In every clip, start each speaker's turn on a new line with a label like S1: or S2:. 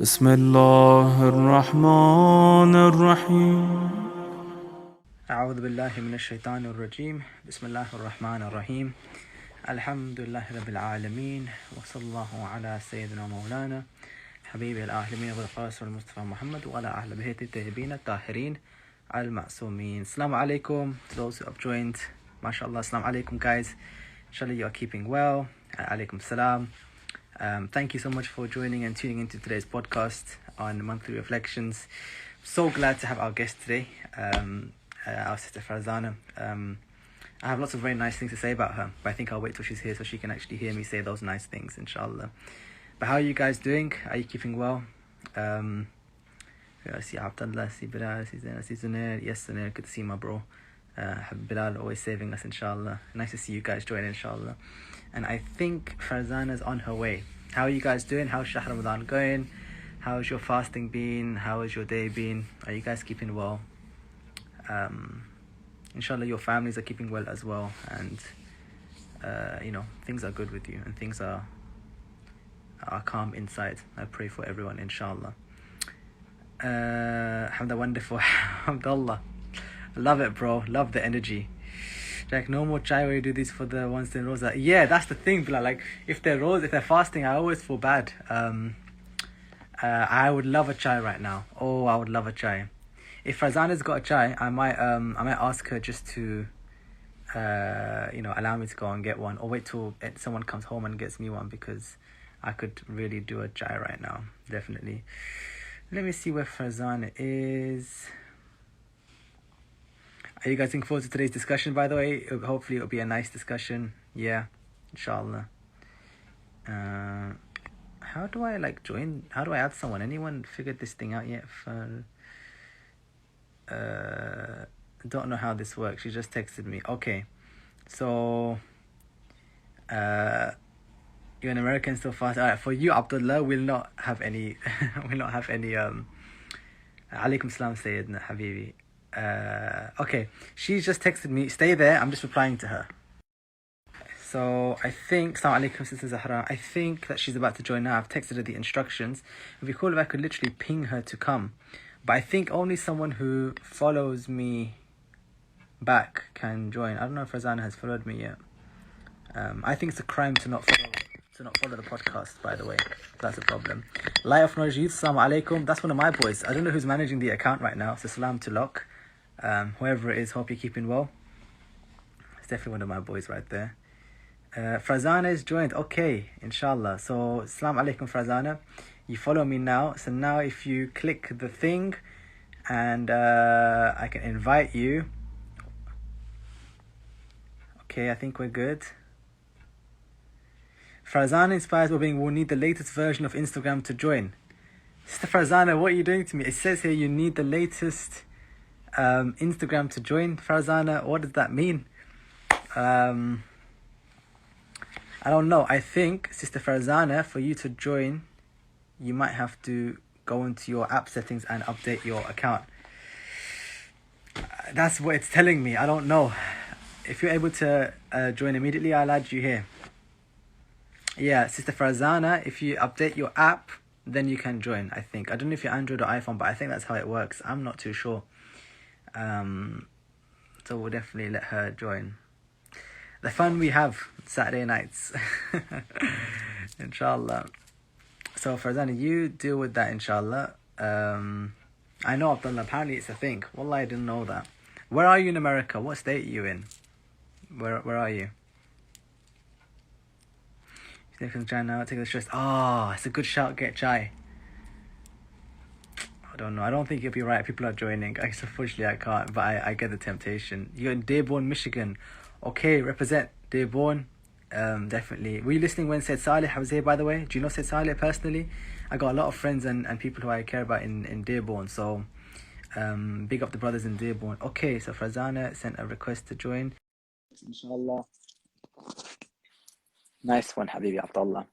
S1: بسم الله الرحمن الرحيم
S2: أعوذ بالله من الشيطان الرجيم بسم الله الرحمن الرحيم الحمد لله رب العالمين وصلى الله على سيدنا مولانا حبيب العالمين والقاسم المصطفى محمد وعلى أهل بيته الطيبين الطاهرين المعصومين. Assalamu alaikum to those who have joined. MashaAllah, Assalamu alaikum guys. Inshallah you are keeping well. Alaikum salam. Thank you so much for joining and tuning into today's podcast on monthly reflections. So glad to have our guest today, our sister Farzana. I have lots of very nice things to say about her, but I think I'll wait till she's here so she can actually hear me say those nice things, inshallah. But how are you guys doing? Are you keeping well? I see Abdullah, I see Bilal, I see Zain, I see Zunair. Yes, Zunair, good to see my bro. Bilal always saving us, inshallah. Nice to see you guys join, inshallah. And I think Farzana's on her way. How are you guys doing? How's Shahr Ramadhan going? How's your fasting been? How has your day been? Are you guys keeping well? Inshallah your families are keeping well as well, and things are good with you and things are calm inside. I pray for everyone, inshallah. Hamda, wonderful. Alhamdulillah. Love it, bro. Love the energy. Like, no more chai where you do this for the ones in Rosa. Yeah, that's the thing, Bilal. Like, if they're fasting, I always feel bad. I would love a chai right now. Oh, I would love a chai. If Farzana's got a chai, I might ask her just to allow me to go and get one, or wait till someone comes home and gets me one, because I could really do a chai right now, definitely. Let me see where Farzana is. Are you guys looking forward to today's discussion, by the way? Hopefully it'll be a nice discussion. Yeah, inshallah. How do I join? How do I add someone? Anyone figured this thing out yet? Don't know how this works. She just texted me. Okay, so you're an American still fast. Alright, for you, Abdullah, we'll not have any Alaikum salam, Sayyidina Habibi. Okay, she's just texted me. Stay there, I'm just replying to her. So I think, Assalamu alaikum, Sister Zahra. I think that she's about to join now. I've texted her the instructions. It'd be cool if I could literally ping her to come. But I think only someone who follows me back can join. I don't know if Farzana has followed me yet. I think it's a crime to not follow the podcast, by the way. That's a problem. Light of Knowledge Youth, Assalamu alaikum. That's one of my boys. I don't know who's managing the account right now. So salam to Locke. Whoever it is, hope you're keeping well. It's definitely one of my boys right there. Farzana is joined. Okay, inshallah. So assalamu alaikum, Farzana. You follow me now. So now if you click the thing and I can invite you. Okay, I think we're good. Farzana Inspires Wellbeing will need the latest version of Instagram to join. Sister Farzana, what are you doing to me? It says here you need the latest Instagram to join. Farzana, what does that mean? I don't know. I think, Sister Farzana, for you to join, you might have to go into your app settings and update your account. That's what it's telling me. I don't know. If you're able to join immediately, I'll add you here. Yeah, Sister Farzana, if you update your app, then you can join, I think. I don't know if you're Android or iPhone, but I think that's how it works. I'm not too sure. So we'll definitely let her join. The fun we have Saturday nights. Inshallah. So Farzana, you deal with that, inshallah. I know, Abdullah, apparently it's a thing. Wallah, I didn't know that. Where are you in America? What state are you in? Where are you? Take the stress. Oh, it's a good shout, get chai. I don't know. I don't think it'll be right. People are joining. Unfortunately, I can't, but I get the temptation. You're in Dearborn, Michigan. Okay, represent Dearborn. Definitely. Were you listening when Said Saleh was here, by the way? Do you know Said Saleh personally? I got a lot of friends and people who I care about in Dearborn. So, big up the brothers in Dearborn. Okay, so Farzana sent a request to join. Inshallah. Nice one, Habibi Abdullah.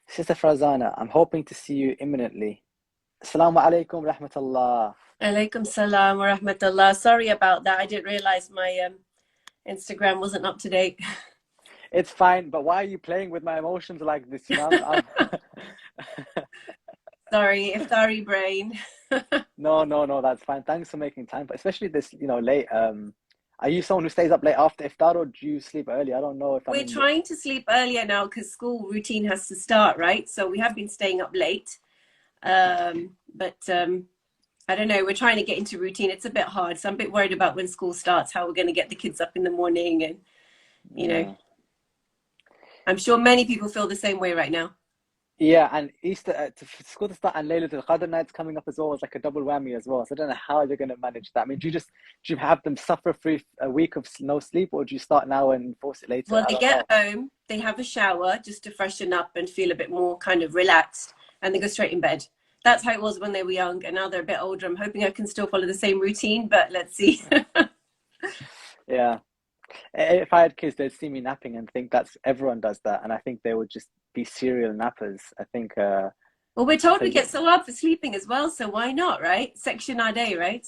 S2: Sister Farzana, I'm hoping to see you imminently. Assalamu alaikum rahmatullah.
S3: Alaikum salam wa rahmatullah. Sorry about that. I didn't realize my Instagram wasn't up to date.
S2: It's fine, but why are you playing with my emotions like this?
S3: Sorry, iftari brain.
S2: No, that's fine. Thanks for making time, but especially this, late. Are you someone who stays up late after iftar, or do you sleep early? I don't know if I'm
S3: We're
S2: in the...
S3: trying to sleep earlier now because school routine has to start, right? So we have been staying up late. But I don't know, we're trying to get into routine. It's a bit hard. So I'm a bit worried about when school starts, how we're going to get the kids up in the morning. And, I'm sure many people feel the same way right now.
S2: Yeah, and Easter, school to start, and Laylatul Qadr night's coming up as well. It's like a double whammy as well. So I don't know how you're going to manage that. I mean, do you have them suffer through a week of no sleep, or do you start now and force it later?
S3: Well, they get home, they have a shower just to freshen up and feel a bit more kind of relaxed, and they go straight in bed. That's how it was when they were young, and now they're a bit older. I'm hoping I can still follow the same routine, but let's see.
S2: Yeah. If I had kids, they'd see me napping and think everyone does that, and I think they would just be serial nappers. I think.
S3: Well, we're told we get so up for sleeping as well, so why not, right? Section our day, right?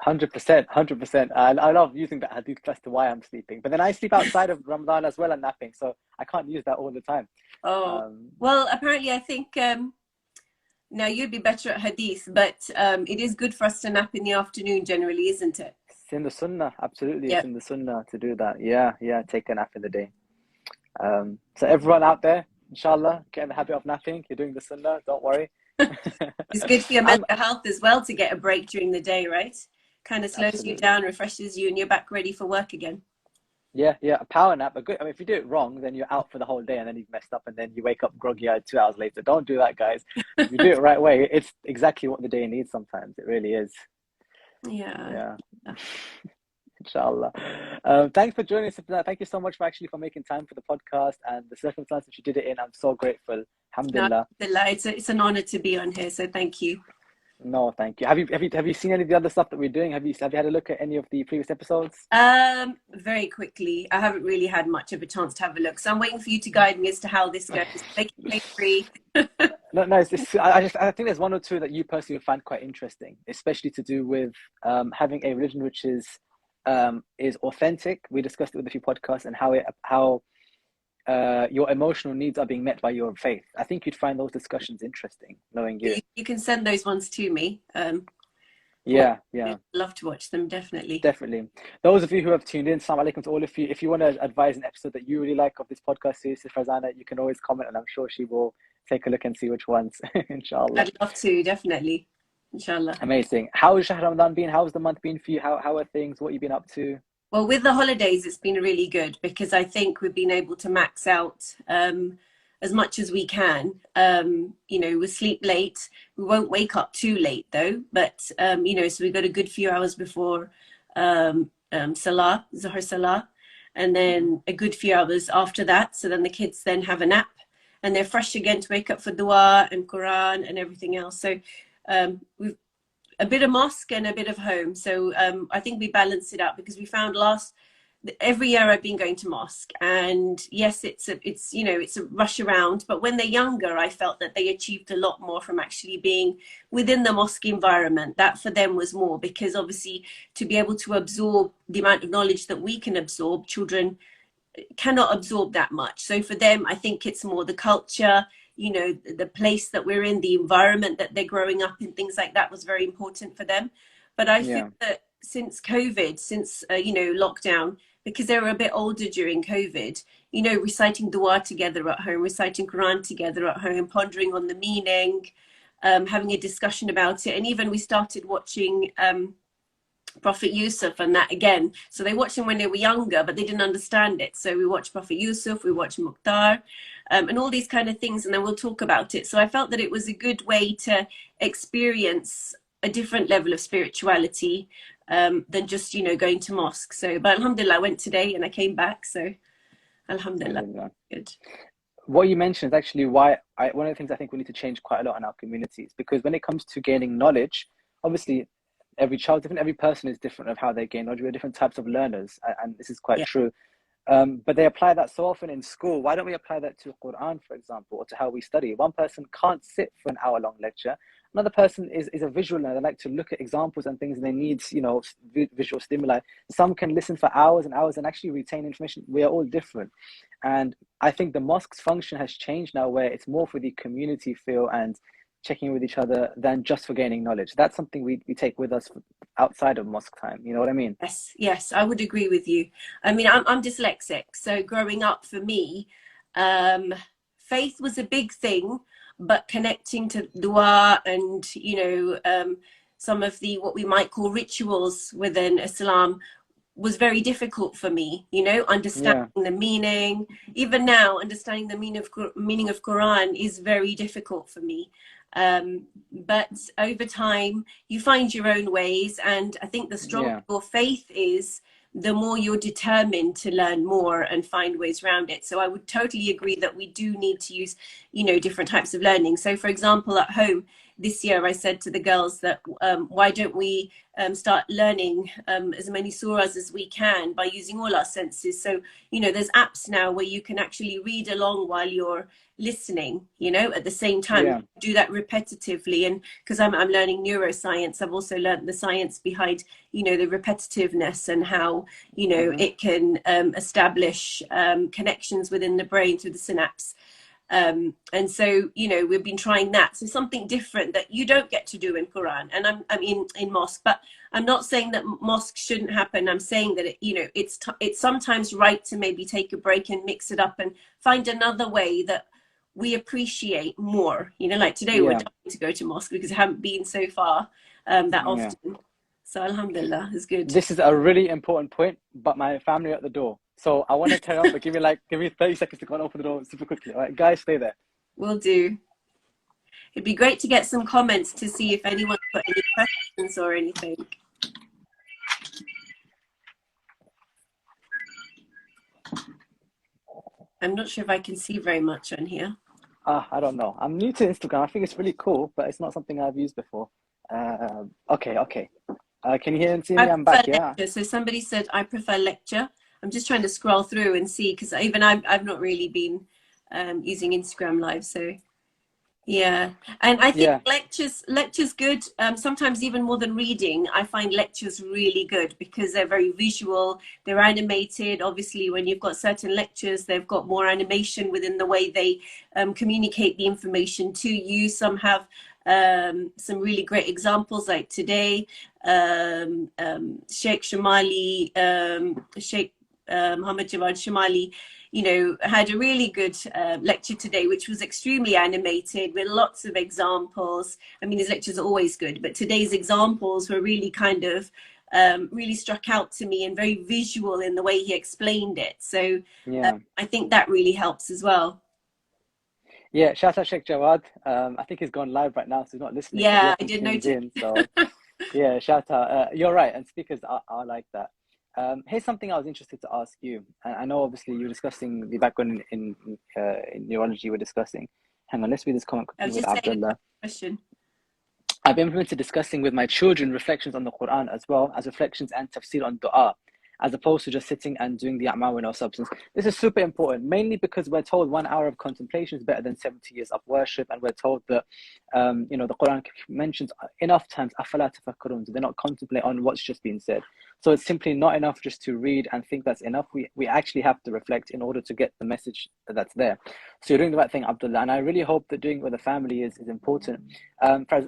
S2: 100%. I love using that hadith as to why I'm sleeping, but then I sleep outside of Ramadan as well and napping, so I can't use that all the time.
S3: Well, apparently, I think now you'd be better at hadith, but it is good for us to nap in the afternoon generally, isn't it?
S2: It's in the sunnah, absolutely. Yep. It's in the sunnah to do that. Yeah, take a nap in the day. So everyone out there, inshallah, get in the habit of napping. You're doing the sunnah, don't worry.
S3: It's good for your mental health as well to get a break during the day, right? Kind of slows you down, refreshes you, and you're back ready for work again.
S2: Yeah, a power nap. If you do it wrong, then you're out for the whole day, and then you've messed up, and then you wake up groggy-eyed 2 hours later. Don't do that, guys. If you do it the right way, it's exactly what the day needs sometimes. It really is. Yeah. Inshallah. Thanks for joining us. Thank you so much for making time for the podcast and the circumstances you did it in. I'm so grateful. Alhamdulillah.
S3: It's an honor to be on here, so thank you.
S2: No, thank you. Have you seen any of the other stuff that we're doing? Have you had a look at any of the previous episodes?
S3: Very quickly. I haven't really had much of a chance to have a look, so I'm waiting for you to guide me as to how this goes. Make it free.
S2: No, I think there's one or two that you personally find quite interesting, especially to do with having a religion which is authentic. We discussed it with a few podcasts, and how your emotional needs are being met by your faith. I think you'd find those discussions interesting, knowing you. You
S3: can send those ones to me.
S2: Yeah.
S3: I'd love to watch them, definitely.
S2: Those of you who have tuned in, Assalamu alaikum to all of you. If you want to advise an episode that you really like of this podcast series to Farzana, you can always comment, and I'm sure she will take a look and see which ones, inshallah.
S3: I'd love to, definitely. Inshallah.
S2: Amazing. How has Shahr Ramadan been? How's the month been for you? How are things? What have you been up to?
S3: Well, with the holidays, it's been really good because I think we've been able to max out as much as we can. We sleep late. We won't wake up too late though, but so we got a good few hours before Salah, Zuhr Salah, and then a good few hours after that. So then the kids then have a nap and they're fresh again to wake up for dua and Quran and everything else. So we've a bit of mosque and a bit of home. So I think we balanced it out because we found every year I've been going to mosque, and yes, it's a rush around, but when they're younger, I felt that they achieved a lot more from actually being within the mosque environment. That for them was more, because obviously to be able to absorb the amount of knowledge that we can absorb, children cannot absorb that much. So for them, I think it's more the culture, the place that we're in, the environment that they're growing up in, things like that was very important for them. But I think that since COVID, lockdown, because they were a bit older during COVID, reciting dua together at home, reciting Quran together at home, pondering on the meaning, having a discussion about it. And even we started watching Prophet Yusuf and that again. So they watched him when they were younger, but they didn't understand it. So we watched Prophet Yusuf, we watched Mukhtar, and all these kind of things, and then we'll talk about it. So I felt that it was a good way to experience a different level of spirituality than just, going to mosque. So, but alhamdulillah, I went today and I came back. So alhamdulillah. Good.
S2: What you mentioned is actually one of the things I think we need to change quite a lot in our communities, because when it comes to gaining knowledge, obviously every child different, every person is different of how they gain knowledge. We're different types of learners, and this is quite true. But they apply that so often in school. Why don't we apply that to Quran, for example, or to how we study? One person can't sit for an hour-long lecture. Another person is a visual learner. They like to look at examples and things, and they need, visual stimuli. Some can listen for hours and hours and actually retain information. We are all different. And I think the mosque's function has changed now, where it's more for the community feel and checking in with each other than just for gaining knowledge. That's something we take with us outside of mosque time. You know what I mean?
S3: Yes, I would agree with you. I mean, I'm dyslexic, so growing up for me, faith was a big thing, but connecting to dua and, some of the what we might call rituals within Islam was very difficult for me, understanding the meaning. Even now, understanding the meaning of Quran is very difficult for me. But over time, you find your own ways. And I think the stronger your faith is, the more you're determined to learn more and find ways around it. So I would totally agree that we do need to use, different types of learning. So for example, at home this year, I said to the girls that why don't we start learning as many surahs as we can by using all our senses. So, there's apps now where you can actually read along while you're listening, at the same time. Do that repetitively. And because I'm learning neuroscience, I've also learned the science behind, the repetitiveness and how, it can establish connections within the brain through the synapse. And so, we've been trying that. So something different that you don't get to do in Quran. And I'm in mosque, but I'm not saying that mosque shouldn't happen. I'm saying that, it's sometimes right to maybe take a break and mix it up and find another way that we appreciate more. Like today we're trying to go to mosque because I haven't been so far that often. So alhamdulillah, it's good.
S2: This is a really important point, but my family are at the door. So I want to turn on, but give me 30 seconds to go and open the door super quickly. All right, guys, stay there.
S3: Will do. It'd be great to get some comments to see if anyone's got any questions or anything. I'm not sure if I can see very much on here.
S2: I don't know. I'm new to Instagram. I think it's really cool, but it's not something I've used before. Okay. Can you hear and see me? I'm back,
S3: lecture. So somebody said, I prefer lecture. I'm just trying to scroll through and see, because even I've not really been using Instagram Live. So, yeah. And I think lectures good. Sometimes even more than reading, I find lectures really good because they're very visual. They're animated. Obviously, when you've got certain lectures, they've got more animation within the way they communicate the information to you. Some have some really great examples, like today, Sheikh Shamali, Sheikh Muhammad Jawad Shamali, had a really good lecture today, which was extremely animated with lots of examples. I mean, his lectures are always good, but today's examples were really kind of really struck out to me and very visual in the way he explained it. So I think that really helps as well.
S2: Yeah, shout out Sheikh Jawad. I think he's gone live right now, so he's not listening.
S3: Yeah, I did notice.
S2: So yeah, shout out. You're right, and speakers are like that. Here's something I was interested to ask you. I know obviously you were discussing the background in neurology. We're discussing. Hang on, let's read this comment quickly with Abdullah.
S3: Question.
S2: I've implemented discussing with my children reflections on the Quran as well as reflections and tafsir on dua, as opposed to just sitting and doing the a'mal with no substance. This is super important, mainly because we're told 1 hour of contemplation is better than 70 years of worship, and we're told that, the Quran mentions enough times, أَفَلَا تَفَكَّرُونَ, do they not contemplate on what's just been said? So it's simply not enough just to read and think that's enough. We actually have to reflect in order to get the message that's there. So you're doing the right thing, Abdullah, and I really hope that doing it with a family is important.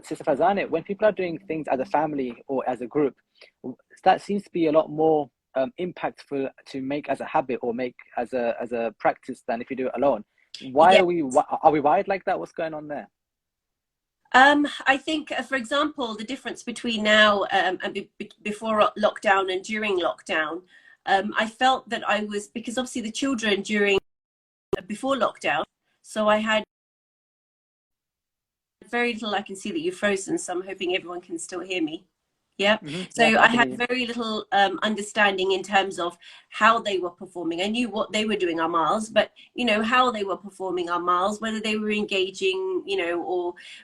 S2: Sister Farzana, when people are doing things as a family or as a group, that seems to be a lot more impactful to make as a habit or make as a practice than if you do it alone. Why are we wired like that? What's going on there?
S3: I think, for example, the difference between now and before lockdown and during lockdown, I felt that I was, because obviously the children before lockdown, so I had very little. I can see that you're frozen, so I'm hoping everyone can still hear me. Yeah. So I had very little understanding in terms of how they were performing. I knew what they were doing on miles, but how they were performing on miles, whether they were engaging,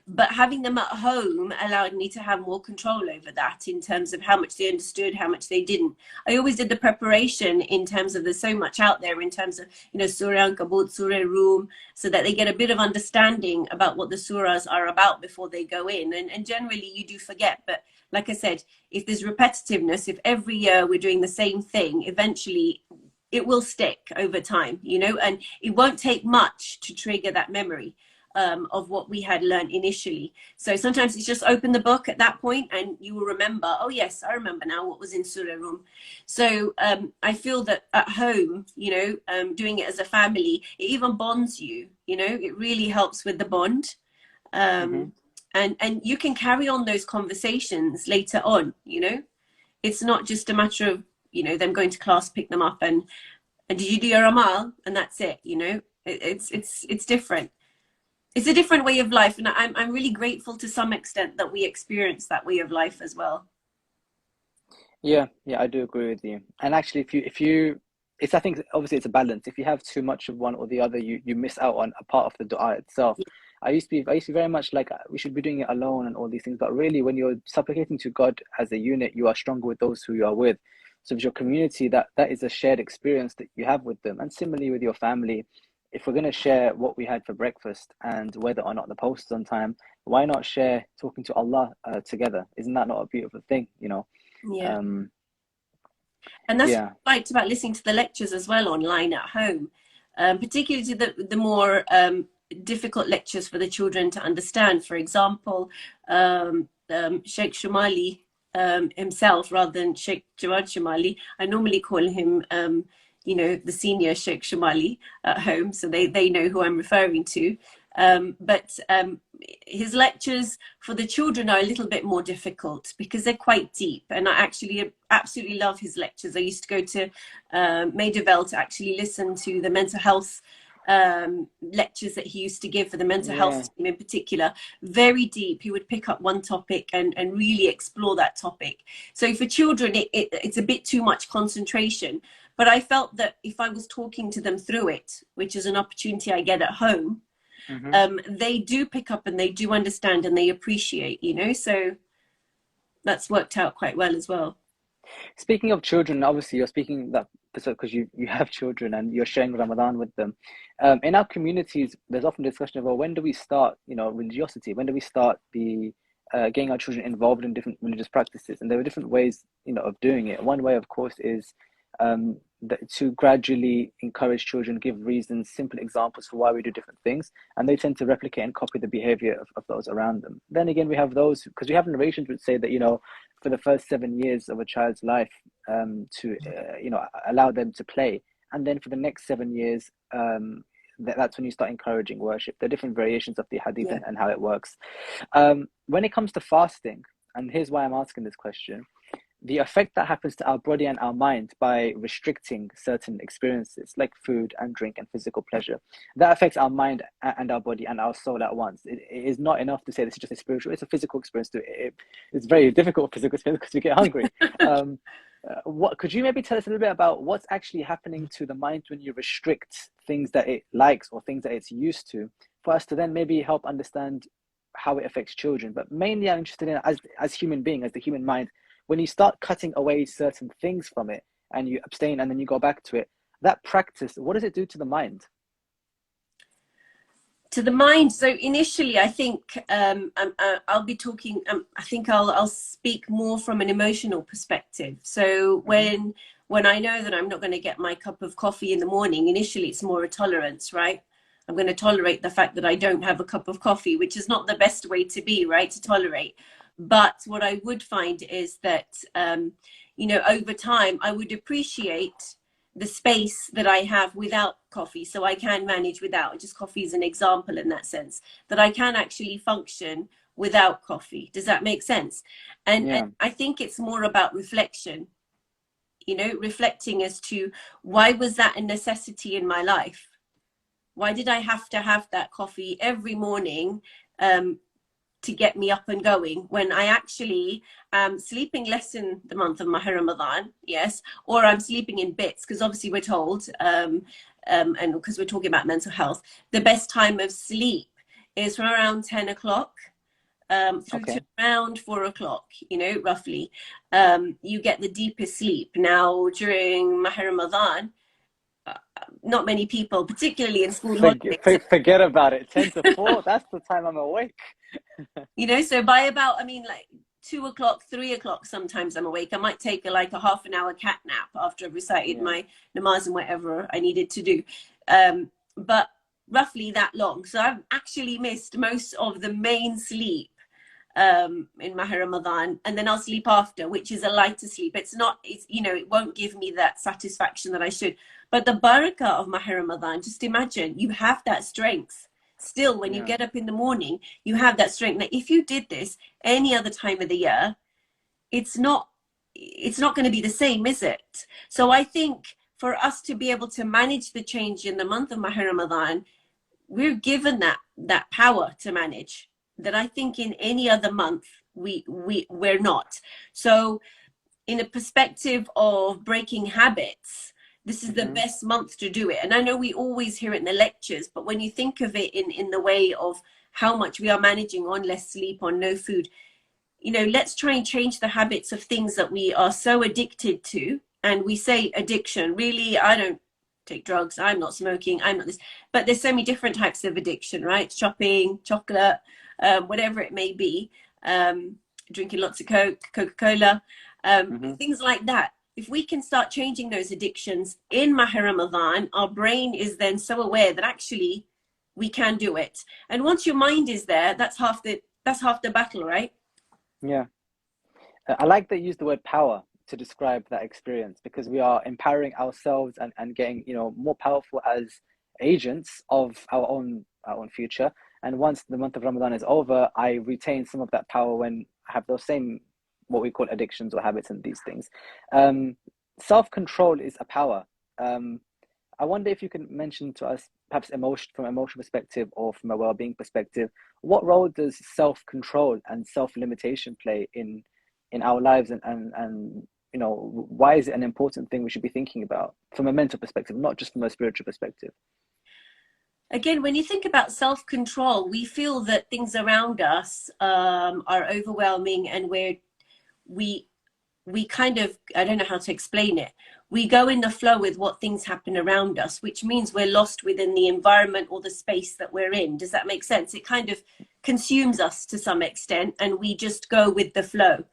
S3: but having them at home allowed me to have more control over that in terms of how much they understood, how much they didn't. I always did the preparation in terms of there's so much out there in terms of, Surah Ankabut, Surah Rum, so that they get a bit of understanding about what the surahs are about before they go in. And generally you do forget, but like I said, if there's repetitiveness, if every year we're doing the same thing, eventually it will stick over time, and it won't take much to trigger that memory. of what we had learned initially. So sometimes it's just open the book at that point and you will remember, oh yes, I remember now what was in Surah Rum. So I feel that at home, doing it as a family, it even bonds you, it really helps with the bond. And you can carry on those conversations later on, It's not just a matter of, them going to class, pick them up and did you do your amal? And that's it, It's different. It's a different way of life, and I'm really grateful to some extent that we experience that way of life as well.
S2: Yeah, I do agree with you. And actually, I think obviously it's a balance. If you have too much of one or the other, you miss out on a part of the dua itself.
S3: Yeah.
S2: I used to be very much like we should be doing it alone and all these things, but really, when you're supplicating to God as a unit, you are stronger with those who you are with. So, with your community, that is a shared experience that you have with them, and similarly with your family. If we're going to share what we had for breakfast and whether or not the post is on time, why not share talking to Allah together? Isn't that not a beautiful thing,
S3: Yeah.
S2: And
S3: that's what I liked about listening to the lectures as well online at home, particularly to the more difficult lectures for the children to understand. For example, Sheikh Shumali himself, rather than Sheikh Jawad Shumali, I normally call him the senior Sheikh Shumali at home, so they know who I'm referring to. But his lectures for the children are a little bit more difficult because they're quite deep, and I actually absolutely love his lectures. I used to go to Maidavale to actually listen to the mental health lectures that he used to give for the mental health team in particular. Very deep. He would pick up one topic and really explore that topic. So for children, it's a bit too much concentration. But I felt that if I was talking to them through it, which is an opportunity I get at home, they do pick up and they do understand and they appreciate, so that's worked out quite well as well.
S2: Speaking of children, obviously you're speaking that because you have children and you're sharing Ramadan with them. In our communities, there's often discussion of, well, when do we start, religiosity? When do we start getting our children involved in different religious practices? And there are different ways, of doing it. One way, of course, is to gradually encourage children, give reasons, simple examples for why we do different things, and they tend to replicate and copy the behavior of those around them. Then again, we have those, because we have narrations which say that, for the first 7 years of a child's life, to allow them to play, and then for the next 7 years, that's when you start encouraging worship. There are different variations of the hadith and how it works. When it comes to fasting, and here's why I'm asking this question, the effect that happens to our body and our mind by restricting certain experiences like food and drink and physical pleasure, that affects our mind and our body and our soul at once. It is not enough to say this is just a spiritual, it's a physical experience too. It's very difficult physical experience because you get hungry. What could you maybe tell us a little bit about what's actually happening to the mind when you restrict things that it likes or things that it's used to, for us to then maybe help understand how it affects children? But mainly I'm interested in as human being, as the human mind, when you start cutting away certain things from it and you abstain and then you go back to it, that practice, what does it do to the mind?
S3: To the mind, so initially I think I'll be talking, I think I'll speak more from an emotional perspective. So when I know that I'm not going to get my cup of coffee in the morning, initially it's more a tolerance, right? I'm going to tolerate the fact that I don't have a cup of coffee, which is not the best way to be, right? To tolerate. But what I would find is that, over time, I would appreciate the space that I have without coffee. So I can manage without, just coffee is an example in that sense, that I can actually function without coffee. Does that make sense? And I think it's more about reflection, reflecting as to why was that a necessity in my life? Why did I have to have that coffee every morning to get me up and going when I actually am sleeping less in the month of Ramadan, yes, or I'm sleeping in bits, because obviously we're told, and because we're talking about mental health, the best time of sleep is from around 10 o'clock through to around 4 o'clock, roughly. You get the deepest sleep. Now, during Ramadan, not many people, particularly in school holidays.
S2: Forget about it. 10 to 4, that's the time I'm awake.
S3: So by about, 2 o'clock, 3 o'clock, sometimes I'm awake. I might take a half an hour cat nap after I've recited my namaz and whatever I needed to do. But roughly that long. So I've actually missed most of the main sleep in Mahr Ramadan, and then I'll sleep after, which is a lighter sleep. It's not, it's, you know, it won't give me that satisfaction that I should. But the barakah of Mahr Ramadan, just imagine you have that strength. Still, when you get up in the morning, you have that strength. Now, if you did this any other time of the year, it's not going to be the same, is it? So I think for us to be able to manage the change in the month of Mahr Ramadan, we're given that power to manage, that I think in any other month we're not. So in a perspective of breaking habits, this is the best month to do it. And I know we always hear it in the lectures, but when you think of it in the way of how much we are managing on less sleep, on no food, you know, let's try and change the habits of things that we are so addicted to. And we say addiction, really, I don't take drugs, I'm not smoking, I'm not this, but there's so many different types of addiction, right? Shopping, chocolate, whatever it may be, drinking lots of Coca-Cola, things like that. If we can start changing those addictions in Mahr Ramadan, our brain is then so aware that actually we can do it. And once your mind is there, that's half the battle, right?
S2: Yeah. I like that you used the word power to describe that experience, because we are empowering ourselves and getting, you know, more powerful as agents of our own future. And once the month of Ramadan is over, I retain some of that power when I have those same, what we call addictions or habits and these things. Self-control is a power. I wonder if you can mention to us, perhaps from an emotional perspective or from a well-being perspective, what role does self-control and self-limitation play in our lives, and you know, why is it an important thing we should be thinking about from a mental perspective, not just from a spiritual perspective?
S3: Again, when you think about self-control, we feel that things around us are overwhelming, and we kind of, I don't know how to explain it. We go in the flow with what things happen around us, which means we're lost within the environment or the space that we're in. Does that make sense? It kind of consumes us to some extent, and we just go with the flow.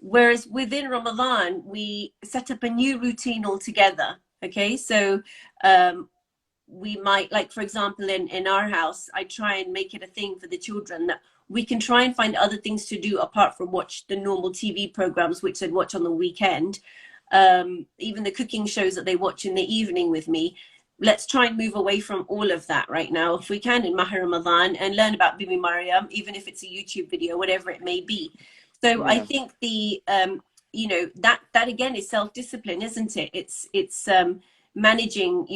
S3: Whereas within Ramadan, we set up a new routine altogether. Okay, so we might, like, for example, in our house, I try and make it a thing for the children that we can try and find other things to do apart from watch the normal TV programs, which they'd watch on the weekend. Even the cooking shows that they watch in the evening with me. Let's try and move away from all of that right now, if we can, in Mahr Ramadan, and learn about Bibi Maryam, even if it's a YouTube video, whatever it may be. So I think the, you know, that again is self-discipline, isn't it? It's managing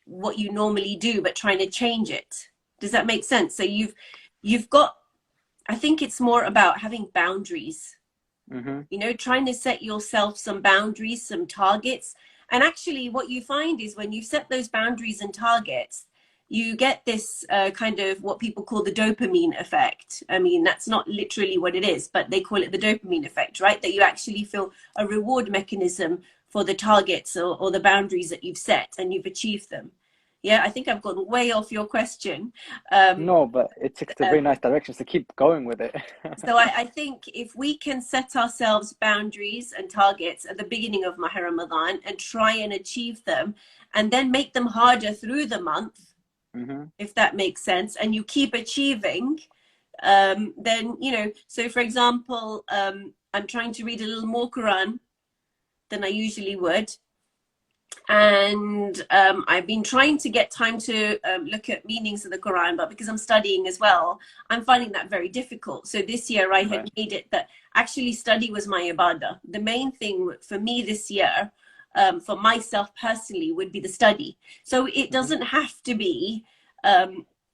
S3: what you normally do, but trying to change it. Does that make sense? So you've got, I think it's more about having boundaries, you know, trying to set yourself some boundaries, some targets. And actually what you find is when you set those boundaries and targets, you get this kind of what people call the dopamine effect. I mean, that's not literally what it is, but they call it the dopamine effect, right? That you actually feel a reward mechanism for the targets or the boundaries that you've set and you've achieved them. Yeah, I think I've gone way off your question.
S2: No, but it took a very nice direction, so keep going with it.
S3: So I think if we can set ourselves boundaries and targets at the beginning of Mahr Ramadan and try and achieve them, and then make them harder through the month, if that makes sense, and you keep achieving, then, you know, so for example, I'm trying to read a little more Quran than I usually would. And I've been trying to get time to look at meanings of the Quran, but because I'm studying as well, I'm finding that very difficult. So this year I had made it that actually study was my ibadah. The main thing for me this year, for myself personally, would be the study. So it doesn't have to be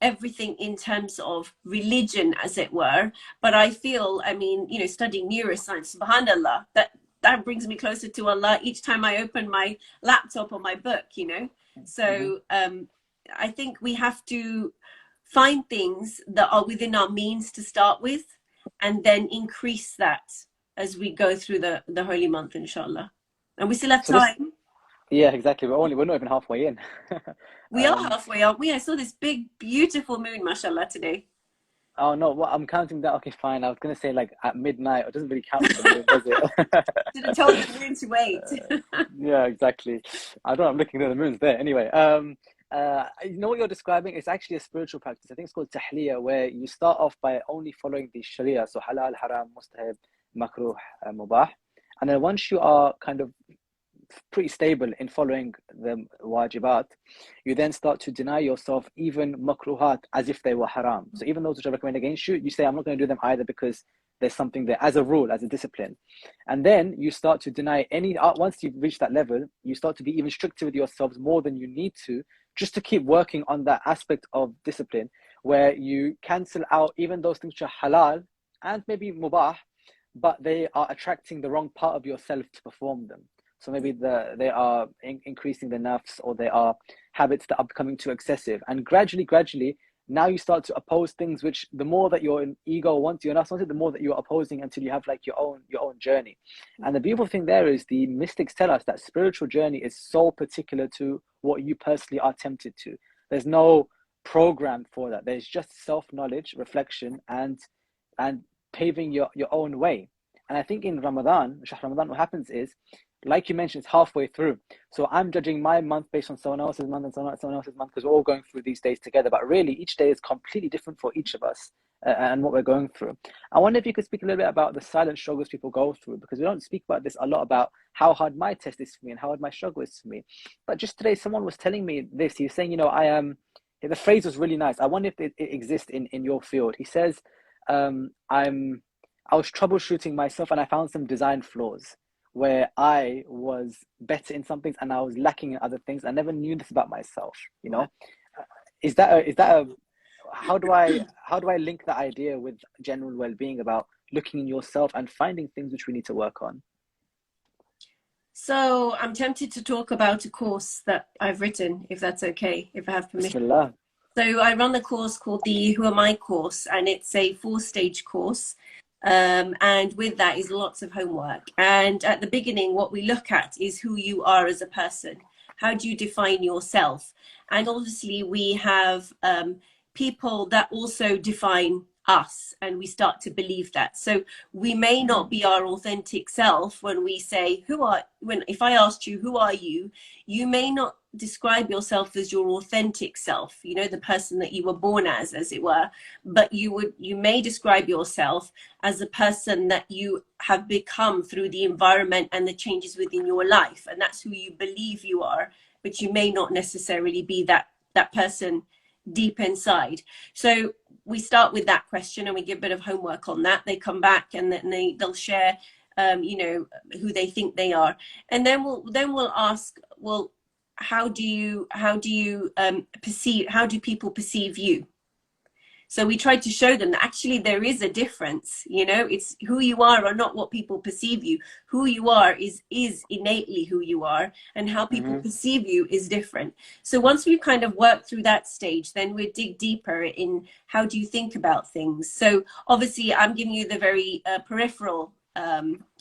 S3: everything in terms of religion, as it were. But I feel, I mean, you know, studying neuroscience, subhanallah, that brings me closer to Allah each time I open my laptop or my book, you know. So I think we have to find things that are within our means to start with, and then increase that as we go through the holy month, inshallah. And we still have time.
S2: Yeah, exactly. We're not even halfway in.
S3: We are halfway, aren't we? I saw this big, beautiful moon, mashallah, today.
S2: Oh no, well, I'm counting that. Okay, fine. I was gonna say like at midnight. It doesn't really count for the moon, does it?
S3: Should have told the moon to wait.
S2: Yeah, exactly. I don't know. I'm looking at the moon's there anyway. You know what you're describing? It's actually a spiritual practice. I think it's called tahliya, where you start off by only following the sharia, so halal, haram, mustahab, makruh, mubah. And then once you are kind of pretty stable in following the wajibat, you then start to deny yourself even makruhat as if they were haram. So even those which are recommended against you, you say, I'm not going to do them either because there's something there as a rule, as a discipline. And then you start to deny any, once you've reached that level, you start to be even stricter with yourselves more than you need to, just to keep working on that aspect of discipline, where you cancel out even those things which are halal and maybe mubah, but they are attracting the wrong part of yourself to perform them. So maybe they are increasing the nafs, or they are habits that are becoming too excessive. And gradually, now you start to oppose things which, the more that your ego wants, your nafs wants it, the more that you're opposing, until you have like your own journey. And the beautiful thing there is, the mystics tell us that spiritual journey is so particular to what you personally are tempted to. There's no program for that. There's just self-knowledge, reflection, and paving your own way. And I think in Ramadan, Shahr Ramadan, what happens is, like you mentioned, it's halfway through. So I'm judging my month based on someone else's month and someone else's month, because we're all going through these days together. But really, each day is completely different for each of us, and what we're going through. I wonder if you could speak a little bit about the silent struggles people go through, because we don't speak about this a lot, about how hard my test is for me and how hard my struggle is for me. But just today, someone was telling me this. He was saying, I am, the phrase was really nice. I wonder if it exists in your field. He says, I was troubleshooting myself and I found some design flaws, where I was better in some things and I was lacking in other things. I never knew this about myself. Is that a how do I link that idea with general well-being, about looking in yourself and finding things which we need to work on?
S3: So I'm tempted to talk about a course that I've written, if that's okay, if I have permission.
S2: Bismillah.
S3: So I run a course called the Who Am I course, and it's a 4-stage course. And with that is lots of homework. And at the beginning, what we look at is who you are as a person. How do you define yourself? And obviously we have people that also define us, and we start to believe that. So we may not be our authentic self when we say, if I asked you, who are you? You may not describe yourself as your authentic self, the person that you were born as it were, but you may describe yourself as a person that you have become through the environment and the changes within your life, and that's who you believe you are, but you may not necessarily be that person deep inside. So we start with that question and we give a bit of homework on that. They come back and then they'll share who they think they are, and then we'll ask, well, how do people perceive you? So we tried to show them that actually there is a difference. It's who you are or not what people perceive you. Who you are is innately who you are, and how people perceive you is different. So once we've kind of worked through that stage, then we dig deeper in how do you think about things. So obviously I'm giving you the very peripheral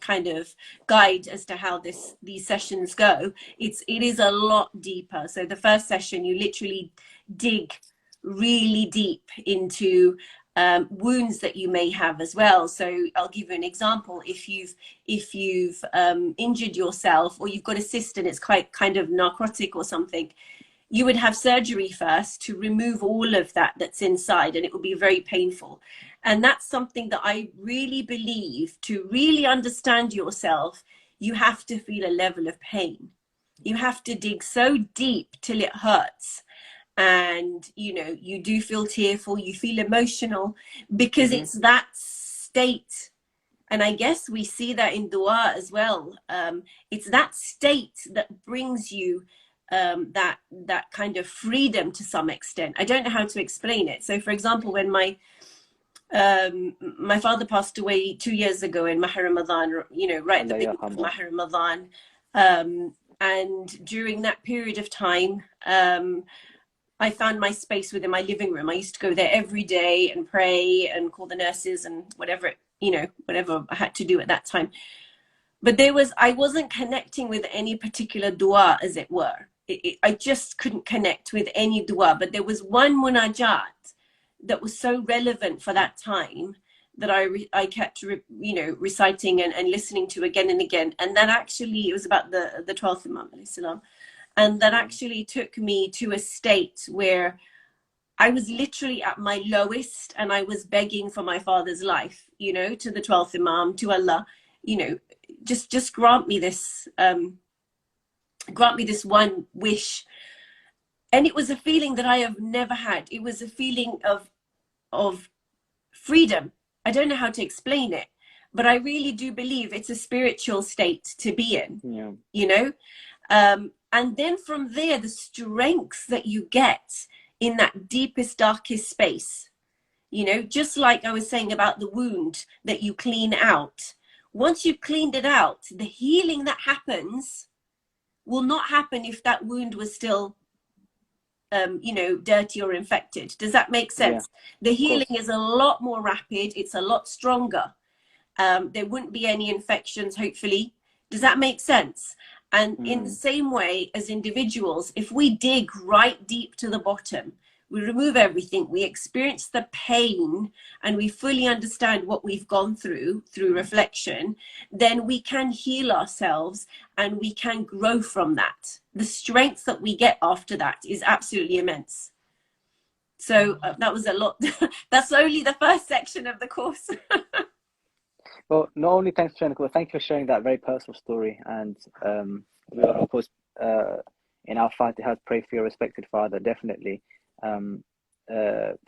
S3: kind of guide as to how these sessions go. It is a lot deeper. So the first session, you literally dig really deep into wounds that you may have as well. So I'll give you an example. If you've injured yourself, or you've got a cyst and it's quite kind of necrotic or something, you would have surgery first to remove all of that's inside, and it will be very painful. And that's something that I really believe, to really understand yourself, you have to feel a level of pain. You have to dig so deep till it hurts. And, you do feel tearful, you feel emotional, because it's that state. And I guess we see that in dua as well. It's that state that brings you that kind of freedom to some extent. I don't know how to explain it. So for example, when my father passed away 2 years ago in Mahr Ramadan, right at the beginning of Mahr Ramadan, and during that period of time, I found my space within my living room. I used to go there every day and pray and call the nurses and whatever I had to do at that time. But I wasn't connecting with any particular dua, as it were. I just couldn't connect with any dua. But there was one munajat that was so relevant for that time that I kept reciting and listening to again and again. And that actually, it was about the 12th Imam alayhi salam. And that actually took me to a state where I was literally at my lowest, and I was begging for my father's life, you know, to the 12th Imam, to Allah, you know, just grant me this one wish. And it was a feeling that I have never had. It was a feeling of freedom. I don't know how to explain it, but I really do believe it's a spiritual state to be in, you know? And then from there, the strength that you get in that deepest, darkest space, you know, just like I was saying about the wound that you clean out. Once you've cleaned it out, the healing that happens will not happen if that wound was still, you know, dirty or infected. Does that make sense? The healing is a lot more rapid. It's a lot stronger. There wouldn't be any infections, hopefully. Does that make sense? And in the same way as individuals, if we dig right deep to the bottom, we remove everything, we experience the pain, and we fully understand what we've gone through reflection, then we can heal ourselves and we can grow from that. The strength that we get after that is absolutely immense. So that was a lot. That's only the first section of the course.
S2: Well, not only thanks for sharing the course, thank you for sharing that very personal story. And we will, of course, in our Fatiha, pray for your respected father, definitely.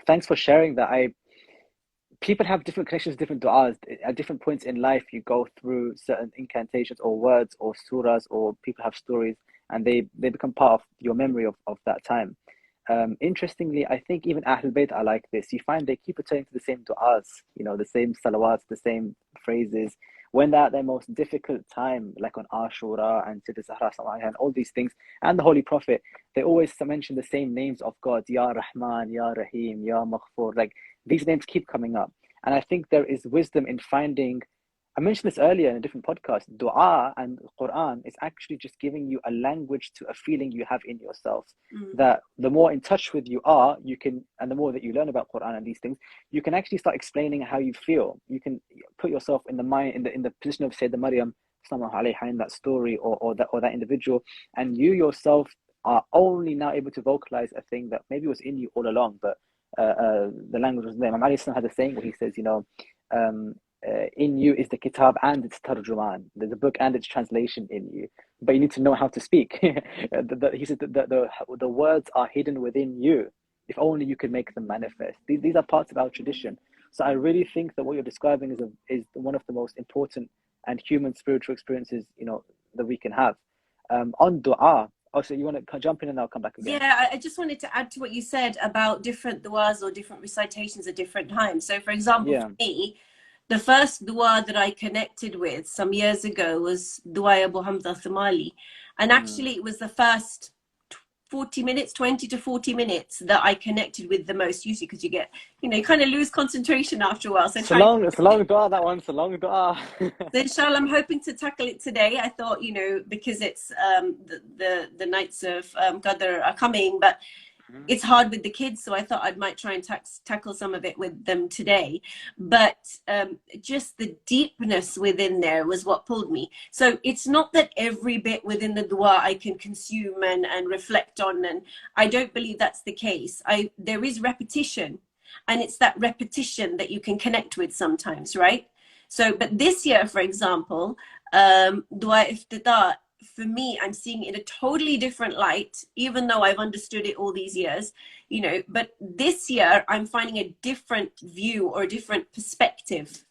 S2: Thanks for sharing that. People have different connections, different du'as. At different points in life, you go through certain incantations or words or surahs, or people have stories, and they become part of your memory of that time. Interestingly, I think even Ahlul Bayt are like this. You find they keep returning to the same du'as, you know, the same salawats, the same phrases. When they're at their most difficult time, like on Ashura and Siddha Zahra and all these things, and the Holy Prophet, they always mention the same names of God, Ya Rahman, Ya Rahim, Ya Maghfur. Like, these names keep coming up. And I think there is wisdom in finding, I mentioned this earlier in a different podcast, dua and Quran is actually just giving you a language to a feeling you have in yourself. That the more in touch with you are, you can, and the more that you learn about Quran and these things, you can actually start explaining how you feel. You can put yourself in the mind, in the position of Sayyidah Maryam, in that story, or that individual, and you yourself are only now able to vocalize a thing that maybe was in you all along, but the language was there. Imam Ali had a saying where he says, you know, in you is the kitab and its tarjuman. There's a book and its translation in you, but you need to know how to speak. He said that the words are hidden within you. If only you could make them manifest. These are parts of our tradition. So I really think that what you're describing is one of the most important and human spiritual experiences, you know, that we can have. On dua. Oh, so you want to jump in and I'll come back again?
S3: Yeah, I just wanted to add to what you said about different duas or different recitations at different times. So, for example, for me, the first dua that I connected with some years ago was Dua Abu Hamza Thumali. And actually it was the first 40 minutes, 20 to 40 minutes that I connected with the most, usually because you get, you know, you kind of lose concentration after a while. So
S2: it's a long dua, that one. It's a long dua.
S3: So inshallah, I'm hoping to tackle it today. I thought, you know, because it's the nights of Qadr are coming, but it's hard with the kids, so I thought I might try and tackle some of it with them today. But just the deepness within there was what pulled me. So it's not that every bit within the dua I can consume and reflect on, and I don't believe that's the case. There is repetition, and it's that repetition that you can connect with sometimes, right? So, but this year, for example, Dua Iftida, for me, I'm seeing it in a totally different light, even though I've understood it all these years, you know, but this year I'm finding a different view or a different perspective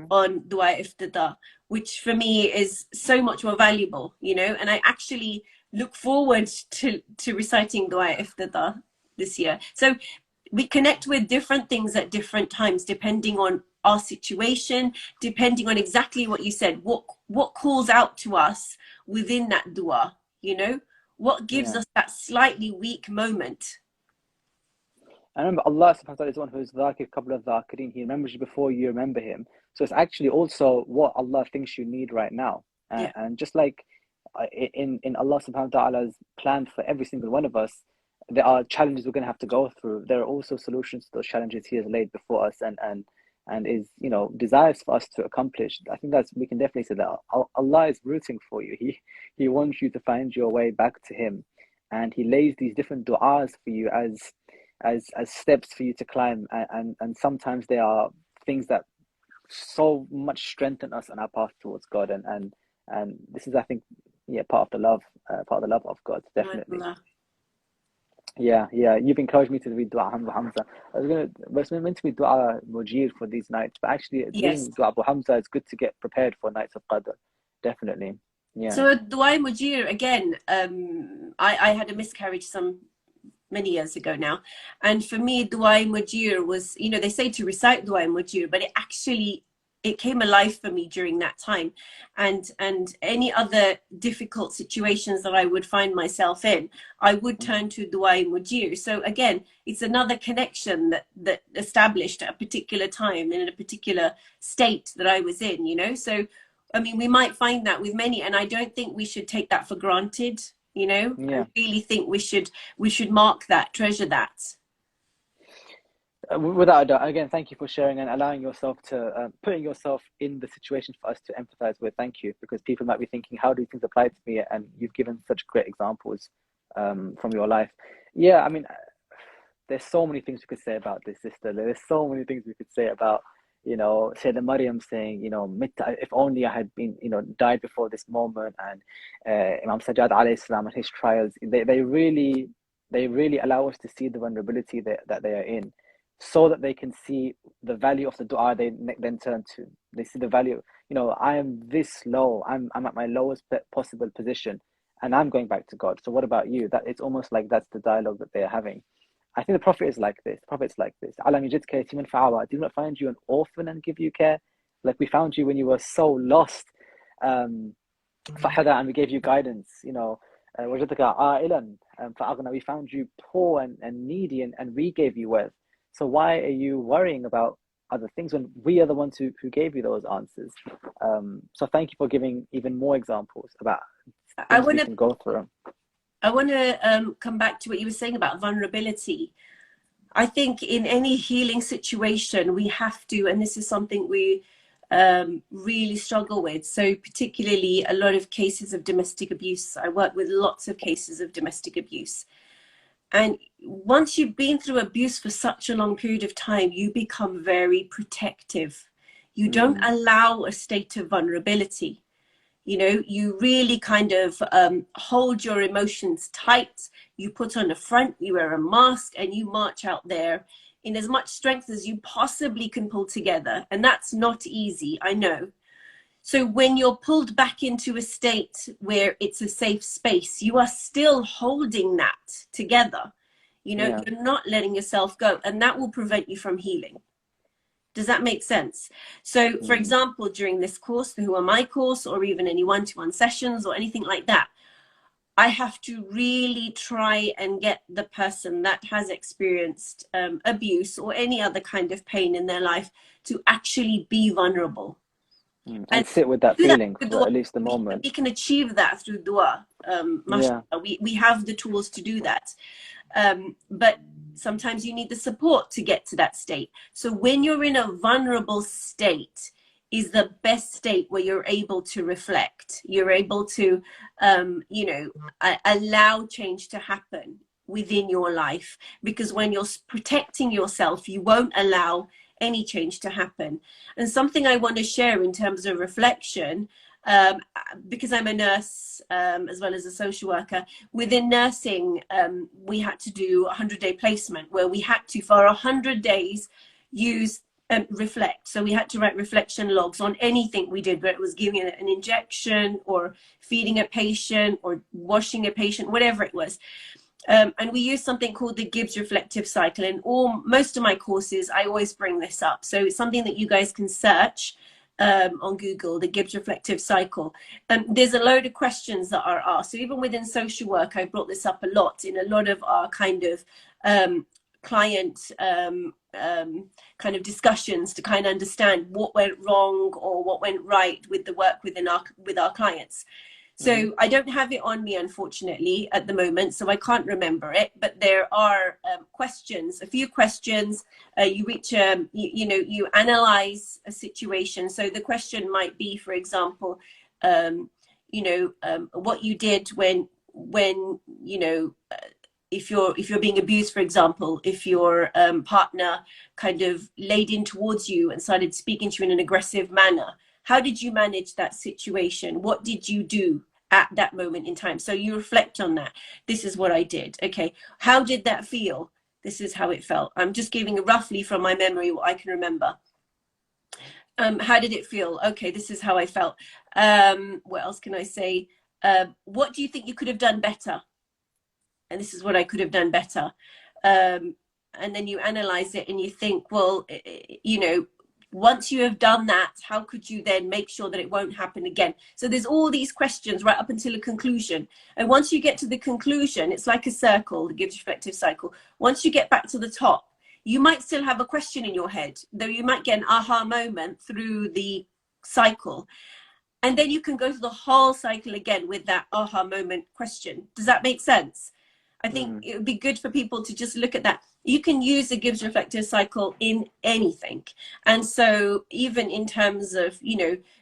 S3: on Dua Iftida, which for me is so much more valuable, you know, and I actually look forward to reciting Dua Iftida this year. So we connect with different things at different times, depending on our situation, depending on exactly what you said, what calls out to us within that dua, you know, what gives us that slightly weak moment.
S2: I remember Allah subhanahu wa ta'ala is one who is dhakir qabla dhakirin. He remembers you before you remember him. So it's actually also what Allah thinks you need right now. And just like in Allah subhanahu wa ta'ala's plan for every single one of us, there are challenges we're going to have to go through. There are also solutions to those challenges He has laid before us, and and is, desires for us to accomplish, I think we can definitely say that Allah is rooting for you. He wants you to find your way back to Him, and He lays these different du'as for you as steps for you to climb, and sometimes they are things that so much strengthen us on our path towards God, and this is, I think, part of the love of God, definitely. Yeah, you've encouraged me to read Dua Hamza Hamza. Was meant to be Dua Mujir for these nights, but actually doing Dua Abu Hamza is good to get prepared for nights of Qadr, definitely. Yeah.
S3: So Dua Mujir, again, I had a miscarriage many years ago now, and for me Dua Mujir was, they say to recite Dua Mujir, but it came alive for me during that time, and any other difficult situations that I would find myself in, I would turn to Dua Mujir. So again, it's another connection that established at a particular time in a particular state that I was in, so I mean, we might find that with many, and I don't think we should take that for granted. I really think we should mark that, treasure that.
S2: Without a doubt. Again, thank you for sharing and allowing yourself to putting yourself in the situation for us to empathize with. Thank you, because people might be thinking, how do these things apply to me? And you've given such great examples from your life. Yeah, I mean, there's so many things we could say about this, sister. There's so many things we could say about, Sayyidina Maryam saying, if only I had been, died before this moment, and Imam Sajjad alayhi salam and his trials. They really allow us to see the vulnerability that they are in, so that they can see the value of the dua they then turn to. They see the value, I am this low, I'm at my lowest possible position, and I'm going back to God. So what about you? That it's almost like that's the dialogue that they're having. I think the Prophet is like this. Alam yajidka yatiman fa'awa. Did not find you an orphan and give you care? Like, we found you when you were so lost. Fahada, and we gave you guidance. Wajadaka a'ilan fa'aghna. We found you poor and needy, and we gave you wealth. So why are you worrying about other things when we are the ones who gave you those answers? So thank you for giving even more examples about things we can go through.
S3: I want to come back to what you were saying about vulnerability. I think in any healing situation, we have to, and this is something we really struggle with. So particularly a lot of cases of domestic abuse. I work with lots of cases of domestic abuse. And once you've been through abuse for such a long period of time, you become very protective. You don't allow a state of vulnerability. You really kind of hold your emotions tight. You put on a front, you wear a mask, and you march out there in as much strength as you possibly can pull together. And that's not easy, I know. So when you're pulled back into a state where it's a safe space, you are still holding that together. You're not letting yourself go, and that will prevent you from healing. Does that make sense? So, for example, during this course, the Who Am I course, or even any one-to-one sessions or anything like that, I have to really try and get the person that has experienced abuse or any other kind of pain in their life to actually be vulnerable.
S2: And sit with that feeling for at least the moment.
S3: We can achieve that through dua. We have the tools to do that. But sometimes you need the support to get to that state. So when you're in a vulnerable state is the best state where you're able to reflect. You're able to, allow change to happen within your life. Because when you're protecting yourself, you won't allow any change to happen. And something I want to share in terms of reflection, because I'm a nurse as well as a social worker, within nursing, we had to do a 100-day placement where we had to, for 100 days, use reflect. So we had to write reflection logs on anything we did, whether it was giving an injection or feeding a patient or washing a patient, whatever it was. And we use something called the Gibbs reflective cycle. In most of my courses, I always bring this up. So it's something that you guys can search on Google, the Gibbs reflective cycle. There's a load of questions that are asked. So even within social work, I brought this up a lot in a lot of our kind of client kind of discussions to kind of understand what went wrong or what went right with the work with our clients. So I don't have it on me, unfortunately, at the moment, so I can't remember it. But there are questions, a few questions. You reach, you analyze a situation. So the question might be, for example, what you did when if you're being abused, for example, if your partner kind of laid in towards you and started speaking to you in an aggressive manner, how did you manage that situation? What did you do at that moment in time? So you reflect on that. This is what I did. Okay. How did that feel? This is how it felt. I'm just giving roughly from my memory what I can remember. How did it feel? Okay, this is how I felt. What else can I say? What do you think you could have done better? And this is what I could have done better. And then you analyze it and you think, well, once you have done that, how could you then make sure that it won't happen again? So there's all these questions right up until a conclusion. And once you get to the conclusion, it's like a circle, the Gibbs reflective cycle. Once you get back to the top, you might still have a question in your head, though you might get an aha moment through the cycle. And then you can go through the whole cycle again with that aha moment question. Does that make sense? I think it would be good for people to just look at that. You can use the Gibbs reflective cycle in anything. And so even in terms of,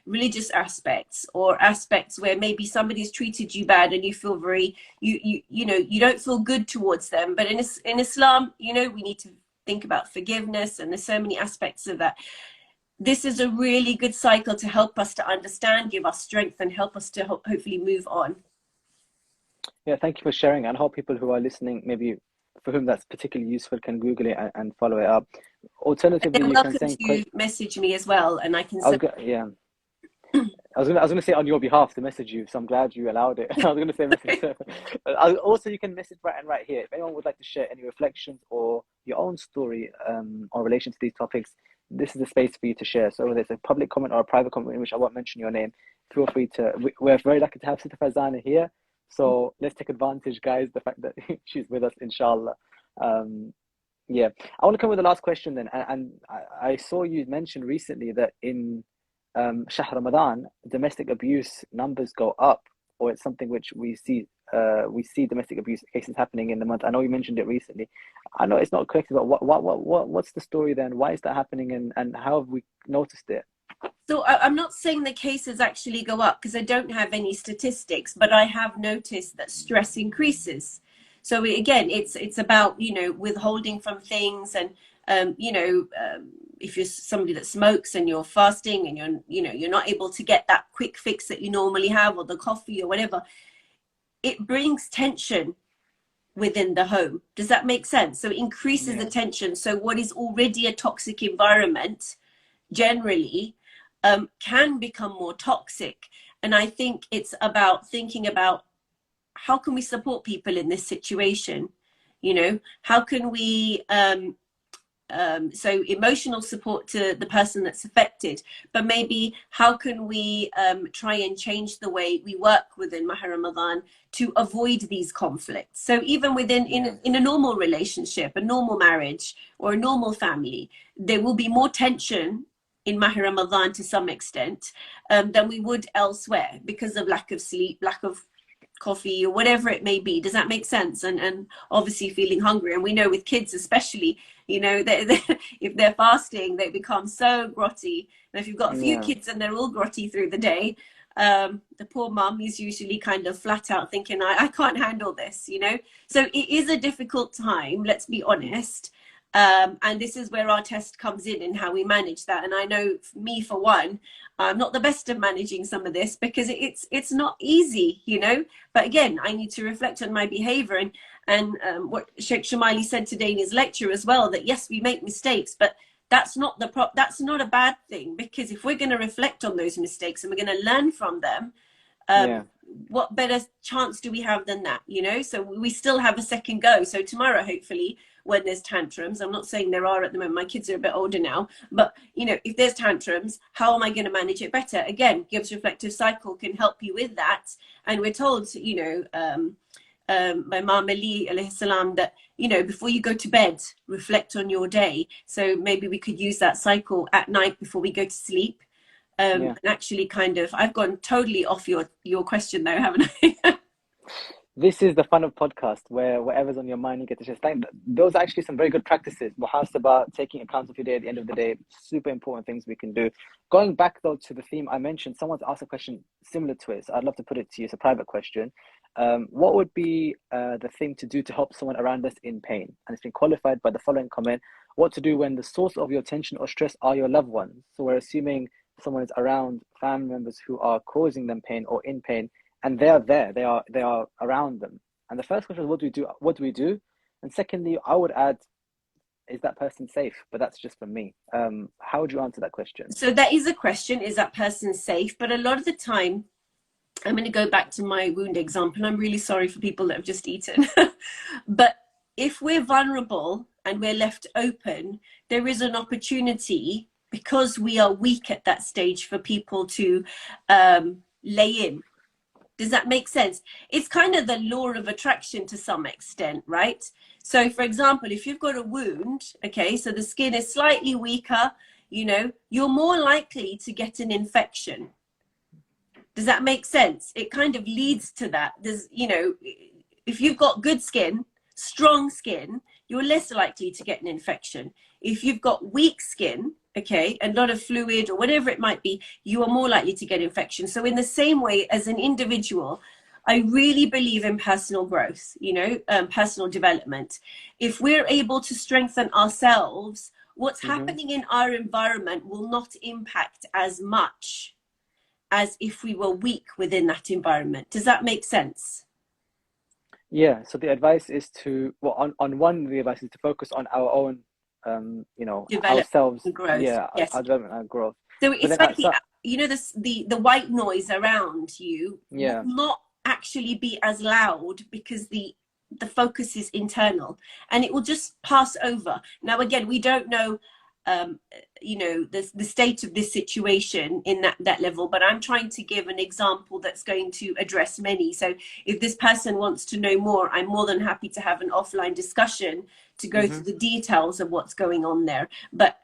S3: religious aspects or aspects where maybe somebody's treated you bad and you feel very, you don't feel good towards them. But in Islam, we need to think about forgiveness, and there's so many aspects of that. This is a really good cycle to help us to understand, give us strength, and help us to hopefully move on.
S2: Yeah, thank you for sharing. And I hope people who are listening, maybe for whom that's particularly useful, can Google it and follow it up. Alternatively, you can send
S3: message me as well, and I can.
S2: I was gonna say on your behalf to message you, so I'm glad you allowed it. I was gonna say message. Also, you can message right here. If anyone would like to share any reflections or your own story in relation to these topics, this is the space for you to share. So whether it's a public comment or a private comment in which I won't mention your name, feel free to. We're very lucky to have Sister Farzana here. So let's take advantage, guys, the fact that she's with us, inshallah. I want to come with the last question then. And I saw you mention recently that in Shahr Ramadhan, domestic abuse numbers go up, or it's something which we see domestic abuse cases happening in the month. I know you mentioned it recently. I know it's not correct, but what's the story then? Why is that happening, and how have we noticed it?
S3: So I'm not saying the cases actually go up because I don't have any statistics, but I have noticed that stress increases. So again, it's about, withholding from things, and, if you're somebody that smokes and you're fasting and you're not able to get that quick fix that you normally have, or the coffee or whatever, it brings tension within the home. Does that make sense? So it increases the tension. So what is already a toxic environment generally can become more toxic. And I think it's about thinking about how can we support people in this situation? How can we so emotional support to the person that's affected, but maybe how can we try and change the way we work within Mahr Ramadan to avoid these conflicts? So even within in a normal relationship, a normal marriage, or a normal family, there will be more tension in Mahr Ramadan to some extent than we would elsewhere because of lack of sleep, lack of coffee, or whatever it may be. Does that make sense? And obviously feeling hungry. And we know with kids especially, if they're fasting, they become so grotty. And if you've got a few kids and they're all grotty through the day, the poor mum is usually kind of flat out thinking, I can't handle this, So it is a difficult time, let's be honest. And this is where our test comes in how we manage that. And I know me, for one, I'm not the best at managing some of this because it's not easy, But again, I need to reflect on my behavior and what Sheikh Shamali said today in his lecture as well, that yes, we make mistakes, but that's not that's not a bad thing, because if we're going to reflect on those mistakes and we're going to learn from them, what better chance do we have than that, So we still have a second go. So tomorrow, hopefully, when there's tantrums, I'm not saying there are at the moment, my kids are a bit older now, but if there's tantrums, how am I going to manage it better? Again, Gibbs reflective cycle can help you with that. And we're told, by Imam Ali alayhi salam, that before you go to bed, reflect on your day. So maybe we could use that cycle at night before we go to sleep. And actually kind of, I've gone totally off your question though, haven't I?
S2: This is the fun of podcast, where whatever's on your mind, you get to just think. Those are actually some very good practices. Muhasabah, taking account of your day at the end of the day, super important things we can do. Going back though to the theme I mentioned, someone's asked a question similar to it, so I'd love to put it to you. It's a private question. What would be the thing to do to help someone around us in pain? And it's been qualified by the following comment: what to do when the source of your tension or stress are your loved ones. So we're assuming someone is around family members who are causing them pain or in pain, and they are there, they are around them. And the first question is, what do we do? And secondly, I would add, is that person safe? But that's just for me. How would you answer that question?
S3: So that is a question, is that person safe? But a lot of the time, I'm going to go back to my wound example. I'm really sorry for people that have just eaten. But if we're vulnerable and we're left open, there is an opportunity, because we are weak at that stage, for people to lay in. Does that make sense? It's kind of the law of attraction to some extent, right? So for example, if you've got a wound, okay, so the skin is slightly weaker, you know, you're more likely to get an infection. Does that make sense? It kind of leads to that. There's, you know, if you've got good skin, strong skin, you're less likely to get an infection. If you've got weak skin, okay, and a lot of fluid or whatever it might be, you are more likely to get infection. So in the same way, as an individual, I really believe in personal growth, you know, personal development. If we're able to strengthen ourselves, what's happening in our environment will not impact as much as if we were weak within that environment. Does that make sense?
S2: Yeah, so the advice is to, well, on one, the advice is to focus on our own, you know, ourselves.
S3: Growth.
S2: Yeah,
S3: Yes.
S2: our development and growth.
S3: So it's like you know, the white noise around you will not actually be as loud, because the focus is internal, and it will just pass over. Now, again, we don't know, you know, the state of this situation in that level, but I'm trying to give an example that's going to address many. So if this person wants to know more, I'm more than happy to have an offline discussion to go through the details of what's going on there. But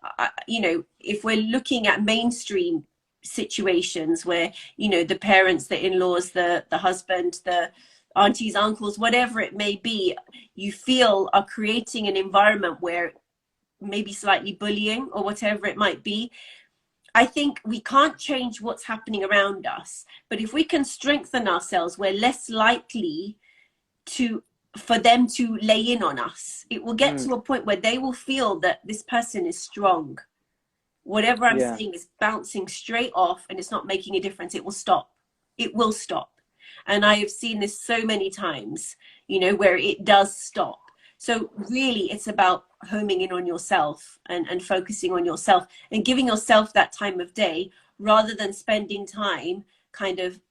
S3: you know, if we're looking at mainstream situations where, you know, the parents, the in-laws, the husband, the aunties, uncles, whatever it may be, you feel are creating an environment where maybe slightly bullying or whatever it might be, I think we can't change what's happening around us, but if we can strengthen ourselves, we're less likely for them to lay in on us. It will get to a point where they will feel that this person is strong. Whatever I'm saying is bouncing straight off, and it's not making a difference. It will stop. It will stop. And I have seen this so many times, you know, where it does stop. So really, it's about homing in on yourself and focusing on yourself and giving yourself that time of day, rather than spending time kind of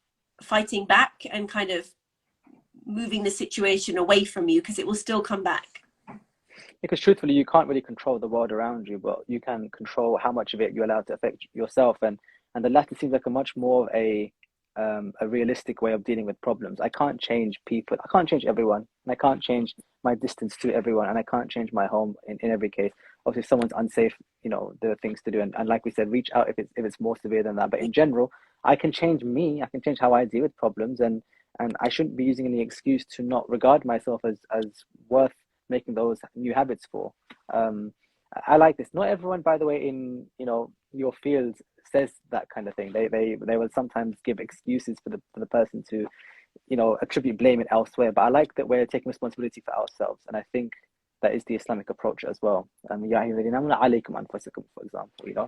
S3: fighting back and kind of moving the situation away from you, because it will still come back.
S2: Because truthfully, you can't really control the world around you, but you can control how much of it you're allowed to affect yourself. And the latter seems like a much more of a realistic way of dealing with problems. I can't change people. I can't change everyone. And I can't change my distance to everyone. And I can't change my home in every case. Obviously, if someone's unsafe, you know, there are things to do. And like we said, reach out if it's more severe than that. But in general, I can change me. I can change how I deal with problems. And I shouldn't be using any excuse to not regard myself as worth making those new habits for. I like this. Not everyone, by the way, in, you know, your field says that kind of thing. They will sometimes give excuses for the person to, you know, attribute blame it elsewhere. But I like that we're taking responsibility for ourselves, and I think that is the Islamic approach as well. For example, you know.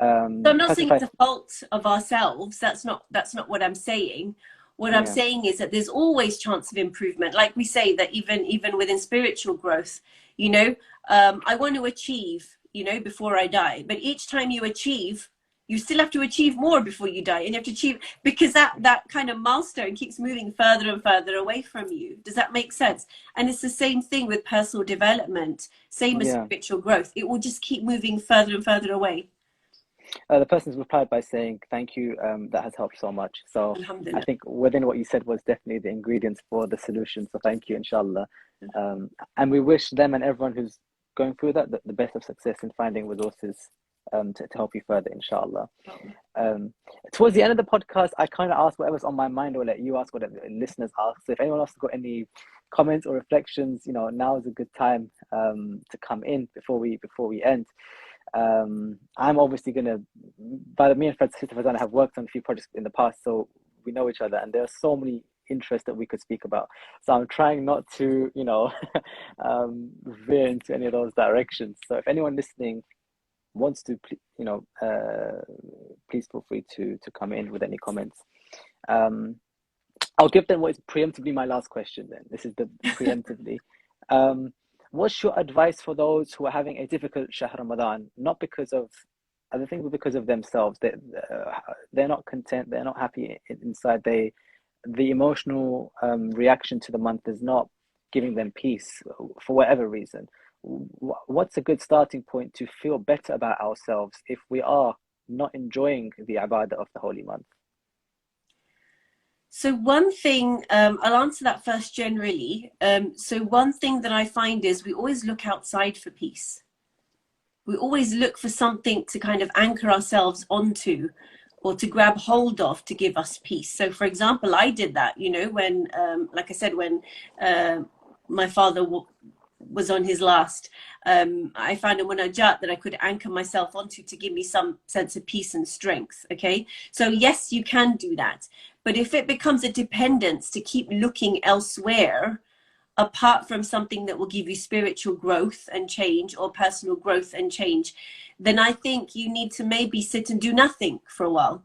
S3: So I'm not saying it's a fault of ourselves. That's not what I'm saying. What I'm saying is that there's always chance of improvement. Like we say, that even within spiritual growth, you know, I want to achieve, you know, before I die. But each time you achieve, you still have to achieve more before you die. And you have to achieve, because that kind of milestone keeps moving further and further away from you. Does that make sense? And it's the same thing with personal development, same as spiritual growth. It will just keep moving further and further away.
S2: The person's replied by saying, thank you, that has helped so much. So I think within what you said was definitely the ingredients for the solution. So thank you, inshallah. And we wish them and everyone who's going through that the best of success in finding resources to help you further, inshallah. Towards the end of the podcast, I kind of ask whatever's on my mind, or let you ask whatever the listeners ask. So if anyone else has got any comments or reflections, now is a good time to come in before we end. I'm obviously gonna, me and Sister Farzana have worked on a few projects in the past, so we know each other, and there are so many interests that we could speak about. So I'm trying not to, veer into any of those directions. So if anyone listening wants to, please feel free to come in with any comments. I'll give them what is preemptively my last question then. This is the preemptively. What's your advice for those who are having a difficult Shahr Ramadan, not because of other things, but because of themselves? They're not content, they're not happy inside. The emotional reaction to the month is not giving them peace for whatever reason. What's a good starting point to feel better about ourselves if we are not enjoying the ibadah of the holy month?
S3: So one thing, I'll answer that first generally. So one thing that I find is we always look outside for peace. We always look for something to kind of anchor ourselves onto, or to grab hold of to give us peace. So for example, I did that, when, like I said, when my father was on his last, I found a munajat that I could anchor myself onto to give me some sense of peace and strength. Okay, so yes, you can do that, but if it becomes a dependence to keep looking elsewhere apart from something that will give you spiritual growth and change, or personal growth and change, then I think you need to maybe sit and do nothing for a while.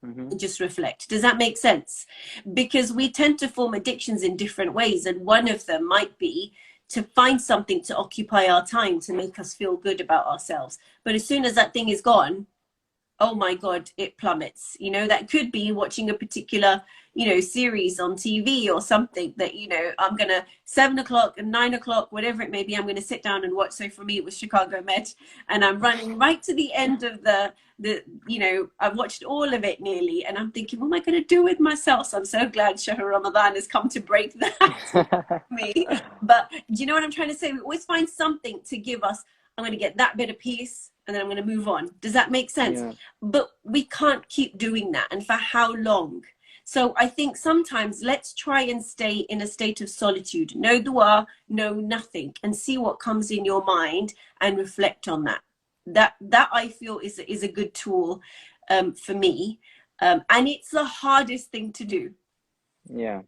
S3: And just reflect. Does that make sense? Because we tend to form addictions in different ways, and one of them might be to find something to occupy our time to make us feel good about ourselves. But as soon as that thing is gone, oh my God, it plummets. That could be watching a particular, series on TV or something that, I'm going to 7 o'clock and 9 o'clock, whatever it may be, I'm going to sit down and watch. So for me, it was Chicago Med, and I'm running right to the end of I've watched all of it nearly, and I'm thinking, what am I going to do with myself? So I'm so glad Shahr Ramadhan has come to break that for me. But do you know what I'm trying to say? We always find something to give us. I'm going to get that bit of peace, and then I'm going to move on. Does that make sense? Yeah. But we can't keep doing that. And for how long? So I think sometimes let's try and stay in a state of solitude. No dua, no nothing, and see what comes in your mind and reflect on that. That I feel is a good tool for me. And it's the hardest thing to do.
S2: Yeah.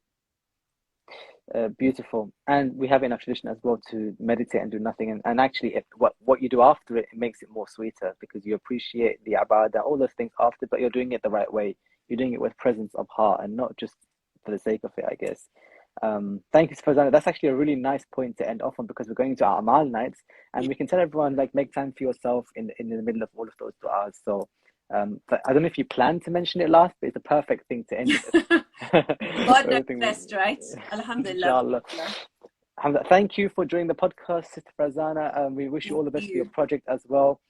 S2: Beautiful. And we have in our tradition as well to meditate and do nothing, and actually what you do after it makes it more sweeter, because you appreciate the ibadah, all those things after, but you're doing it the right way. You're doing it with presence of heart and not just for the sake of it, I guess. Thank you, Farzana. That's actually a really nice point to end off on, because we're going to our Amal nights, and we can tell everyone, make time for yourself in the middle of all of those du'as. So but I don't know if you plan to mention it last, but it's a perfect thing to end with.
S3: God knows best, right? Alhamdulillah.
S2: Thank you for joining the podcast, Sister Farzana. We wish you all the best for your project as well.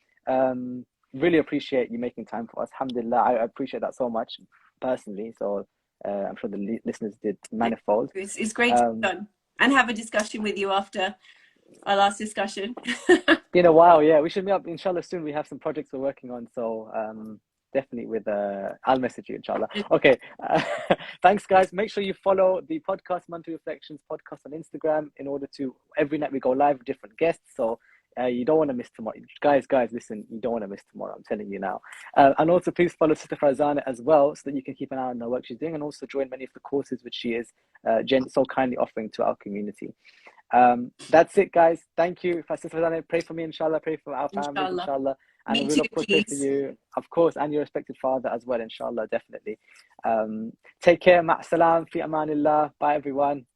S2: Really appreciate you making time for us. Alhamdulillah, I appreciate that so much personally. So I'm sure the listeners did manifold.
S3: It's great to be done and have a discussion with you after our last discussion.
S2: Been a while, yeah. We should meet up, inshallah, soon. We have some projects we're working on, so definitely I'll message you, inshallah. Okay, thanks, guys. Make sure you follow the podcast, Monthly Reflections podcast, on Instagram, in order to, every night we go live with different guests, so you don't want to miss tomorrow. Guys, listen, you don't want to miss tomorrow, I'm telling you now. And also, please follow Sister Farzana as well, so that you can keep an eye on the work she's doing, and also join many of the courses which she is so kindly offering to our community. That's it, guys. Thank you. Sister Farzana, pray for me, inshallah. Pray for our family, inshallah. And we'll of course pray for you, of course, and your respected father as well, inshallah, definitely. Take care. Ma'asalam. Fi amanillah. Bye, everyone.